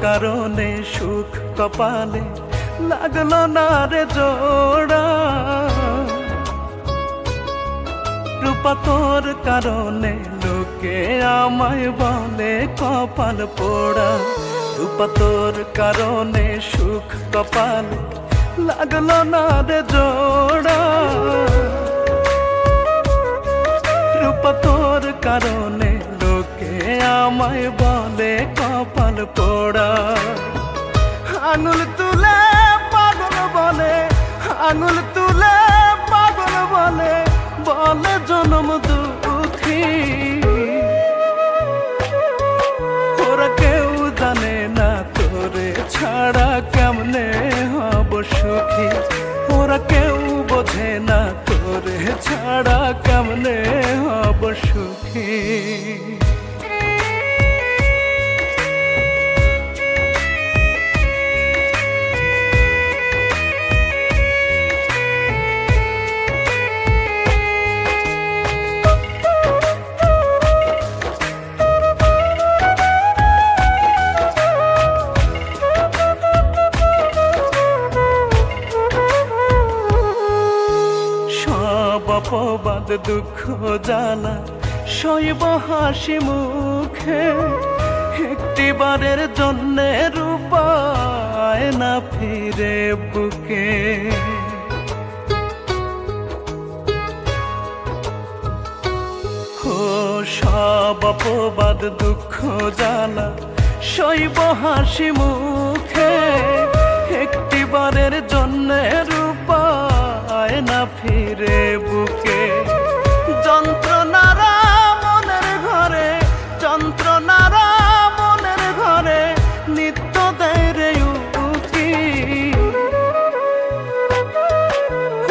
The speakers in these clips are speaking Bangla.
কারণে সুখ কপালে লাগলো না রে জোড়া, রূপা তোর কারণে লোকে আমায় বলে কপাল পোড়া। রূপা তোর কারণে সুখ কপালে লাগলো না রে জোড়া, রূপা তোর কারণে লোকে আমায় বলে কপাল পোড়া। আঙুল তুলে পাগল বলে, আঙুল তুলে পাগল বলে, বলে জনম দুঃখী। ওরা কেউ জানে না তোরে ছাড়া কেমনে হব সুখী, ওরা কেউ বোঝে না তোরে ছাড়া কেমনে হব সুখী। অপবাদ দুঃখ জ্বালা সইব হাসি মুখে, একটিবারের জন্যে রূপায় না ফিরে বুকে। ও সব অপবাদ দুঃখ জ্বালা সইব হাসি মুখে, একটিবারের জন্যে রূপায় না ফিরে বুকে। যন্ত্রণারা মনের ঘরে, যন্ত্রণারা মনের ঘরে নিত্য দেয় রে উকি।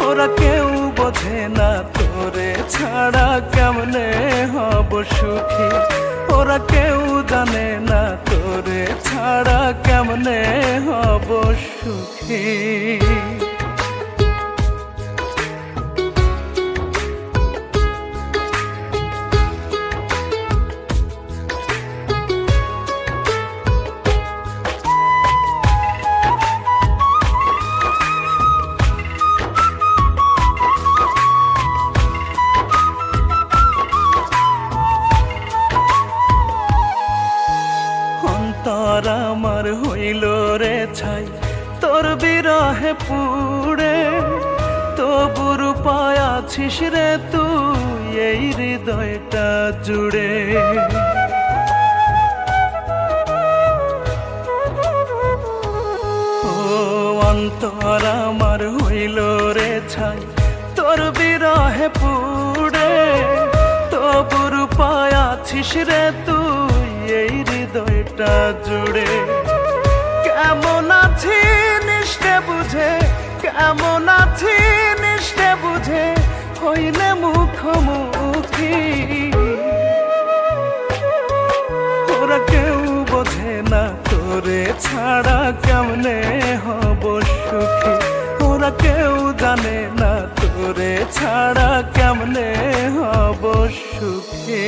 ওরা কেউ বোঝে না তোরে ছাড়া কেমনে হব সুখী, ওরা কেউ জানে না তোরে ছাড়া কেমনে হব সুখী। অন্তর আমার হইল রে ছাই তোর বিরহে পুড়ে, তবু রূপায় আছিস রে তুই এই হৃদয়টা জুড়ে। ও অন্তর আমার হইল রে ছাই তোর বিরহে পুড়ে, তবু রূপায় আছিস রে তুই এই হৃদয়টা জুড়ে। কেমন আছি নিষ্ঠে বুঝে, কেমন আছি নিষ্ঠে বুঝে হইলে মুখোমুখি। ওরা কেউ বোঝে না তোরে ছাড়া কেমনে হব সুখী, ওরা কেউ জানে না তোরে ছাড়া কেমনে হব সুখী।